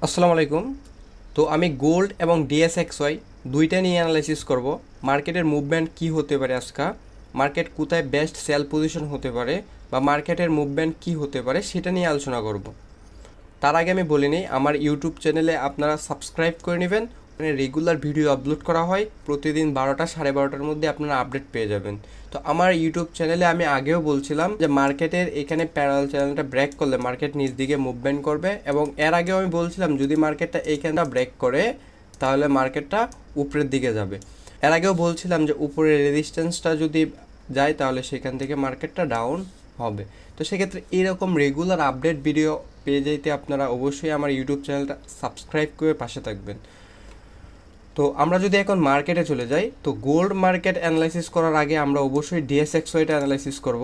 আসসালামু আলাইকুম। তো আমি গোল্ড এবং ডিএসএক্সওয়াই দুইটা নিয়ে অ্যানালাইসিস করব। মার্কেটের মুভমেন্ট কি হতে পারে আজকে, মার্কেট কোথায় বেস্ট সেল পজিশন হতে পারে বা মার্কেটের মুভমেন্ট কি হতে পারে সেটা নিয়ে আলোচনা করব। তার আগে আমি বলে নিই, আমার ইউটিউব চ্যানেলে আপনারা সাবস্ক্রাইব করে নেবেন। এখানে রেগুলার ভিডিও আপলোড করা হয়, প্রতিদিন 12টা 12:30টার মধ্যে আপনারা আপডেট পেয়ে যাবেন। তো আমার ইউটিউব চ্যানেলে আমি আগেও বলছিলাম যে মার্কেটের এখানে প্যারালাল চ্যানেলটা ব্রেক করলে মার্কেট নিচ দিকে মুভমেন্ট করবে, এবং এর আগেও আমি বলছিলাম যদি মার্কেটটা এইখানটা ব্রেক করে তাহলে মার্কেটটা উপরের দিকে যাবে। এর আগেও বলছিলাম যে উপরের রেজিস্ট্যান্সটা যদি যায় তাহলে সেখান থেকে মার্কেটটা ডাউন হবে। তো সেক্ষেত্রে এরকম রেগুলার আপডেট ভিডিও পেয়ে যেতে আপনারা অবশ্যই আমার ইউটিউব চ্যানেলটা সাবস্ক্রাইব করে পাশে থাকবেন। তো আমরা যদি এখন মার্কেটে চলে যাই, তো গোল্ড মার্কেট অ্যানালাইসিস করার আগে আমরা অবশ্যই ডিএসএক্সওয়াইটা অ্যানালাইসিস করব।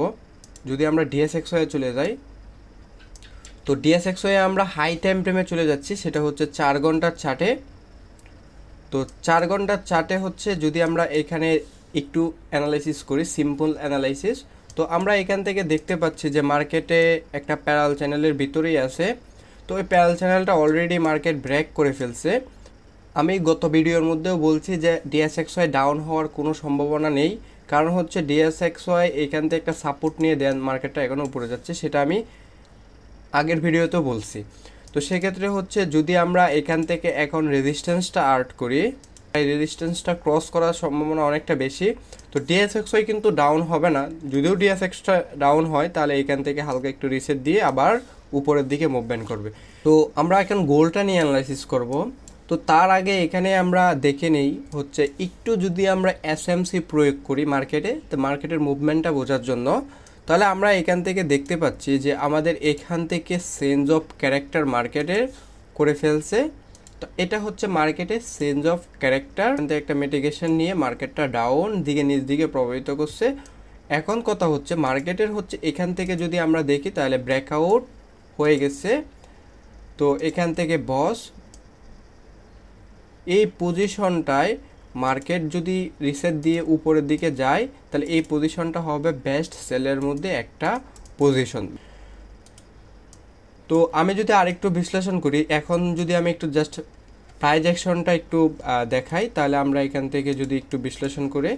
যদি আমরা ডিএসএক্সওয়াই চলে যাই, তো ডিএসএক্সওয়াই আমরা হাই টাইম ফ্রেমে চলে যাচ্ছি, সেটা হচ্ছে 4 ঘন্টার চার্টে। তো 4 ঘন্টার চার্টে হচ্ছে যদি আমরা এখানে একটু অ্যানালাইসিস করি, সিম্পল অ্যানালাইসিস, তো আমরা এখান থেকে দেখতে পাচ্ছি যে মার্কেটে একটা প্যারাল চ্যানেলের ভিতরেই আছে। তো ওই প্যারাল চ্যানেলটা অলরেডি মার্কেট ব্রেক করে ফেলছে। আমি গত ভিডিওর মধ্যেও বলছি যে ডিএসএক্সওয়াই ডাউন হওয়ার কোনো সম্ভাবনা নেই, কারণ হচ্ছে ডিএসএক্সওয়াই এখান থেকে একটা সাপোর্ট নিয়ে দেন মার্কেটটা এখনও উপরে যাচ্ছে, সেটা আমি আগের ভিডিওতেও বলছি। তো সেক্ষেত্রে হচ্ছে যদি আমরা এখান থেকে এখন রেজিস্ট্যান্সটা আর্ট করি, এই রেজিস্ট্যান্সটা ক্রস করার সম্ভাবনা অনেকটা বেশি। তো ডিএসএক্সওয়াই কিন্তু ডাউন হবে না, যদিও ডিএসএক্সটা ডাউন হয় তাহলে এখান থেকে হালকা একটু রিসেট দিয়ে আবার উপরের দিকে মুভমেন্ট করবে। তো আমরা এখন গোল্ডটা নিয়ে অ্যানালাইসিস করব। তো তার আগে এখানে আমরা দেখে নেই হচ্ছে একটু যদি আমরা এসএমসি প্রয়োগ করি মার্কেটে, তো মার্কেটের মুভমেন্টটা বোঝার জন্য, তাহলে আমরা এখান থেকে দেখতে পাচ্ছি যে আমাদের এখান থেকে চেঞ্জ অফ ক্যারেক্টার মার্কেটের করে ফেলছে। তো এটা হচ্ছে মার্কেটের চেঞ্জ অফ ক্যারেক্টার, একটা মিটিগেশন নিয়ে মার্কেটটা ডাউন দিকে নিচ দিকে প্রভাবিত করছে। এখন কথা হচ্ছে মার্কেটের হচ্ছে এখান থেকে যদি আমরা দেখি তাহলে ব্রেকআউট হয়ে গেছে। তো এখান থেকে বস এই পজিশনটায় মার্কেট যদি রিসেট দিয়ে উপরের দিকে যায় তাহলে এই পজিশনটা হবে বেস্ট সেলের মধ্যে একটা পজিশন। তো আমি যদি আরেকটু বিশ্লেষণ করি, এখন যদি আমি একটু জাস্ট প্রাইস অ্যাকশনটা একটু দেখাই, তাহলে আমরা এখান থেকে যদি একটু বিশ্লেষণ করে,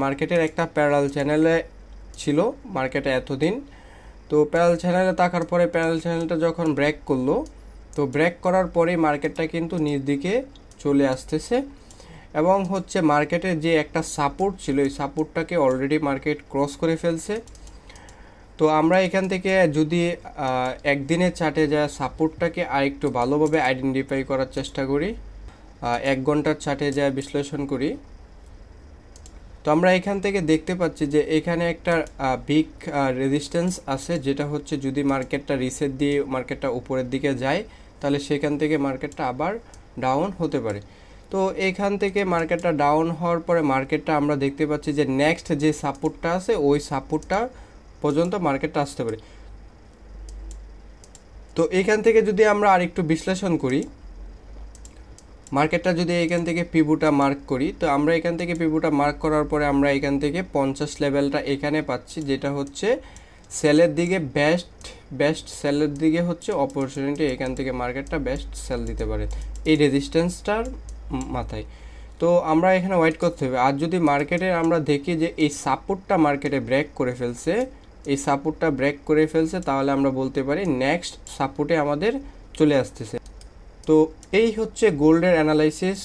মার্কেটের একটা প্যারালাল চ্যানেলে ছিল মার্কেটে এতদিন। তো প্যারালাল চ্যানেলে থাকার পরে প্যারালাল চ্যানেলটা যখন ব্রেক করলো, তো ব্রেক করার পরে মার্কেটটা কিন্তু নিচ দিকে চলে আসতেছে, এবং হচ্ছে মার্কেটের যে একটা সাপোর্ট ছিল এই সাপোর্টটাকে অলরেডি মার্কেট ক্রস করে ফেলছে। তো আমরা এখান থেকে যদি একদিনের চার্টে যা সাপোর্টটাকে আরেকটু ভালোভাবে আইডেন্টিফাই করার চেষ্টা করি, 1 ঘন্টার চার্টে যা বিশ্লেষণ করি, তো আমরা এখান থেকে দেখতে পাচ্ছি যে এখানে একটা বিগ রেজিস্ট্যান্স আছে, যেটা হচ্ছে যদি মার্কেটটা রিসেট দিয়ে মার্কেটটা উপরের দিকে যায় তাহলে সেখান থেকে মার্কেটটা আবার ডাউন হতে পারে। তো এখান থেকে মার্কেটটা ডাউন হওয়ার পরে মার্কেটটা আমরা দেখতে পাচ্ছি যে নেক্সট যে সাপোর্টটা আছে ওই সাপোর্টটা পর্যন্ত মার্কেটটা আসতে পারে। তো এখান থেকে যদি আমরা আরেকটু বিশ্লেষণ করি, মার্কেটটা যদি এখান থেকে পিভুটা মার্ক করি, তো আমরা এখান থেকে পিভুটা মার্ক করার পরে আমরা এখান থেকে 50 লেভেলটা এখানে পাচ্ছি, যেটা হচ্ছে সেলের দিকে বেস্ট সেলের দিকে হচ্ছে অপরচুনিটি, এখান থেকে মার্কেটটা বেস্ট সেল দিতে পারে এই রেজিস্ট্যান্সটার মাথায়। তো আমরা এখানে ওয়েট করতে হবে। আর যদি মার্কেটের আমরা দেখি যে এই সাপোর্টটা মার্কেটে ব্রেক করে ফেলছে, এই সাপোর্টটা ব্রেক করে ফেলছে, তাহলে আমরা বলতে পারি নেক্সট সাপোর্টে আমাদের চলে আসতেছে। তো এই হচ্ছে গোল্ডের অ্যানালাইসিস।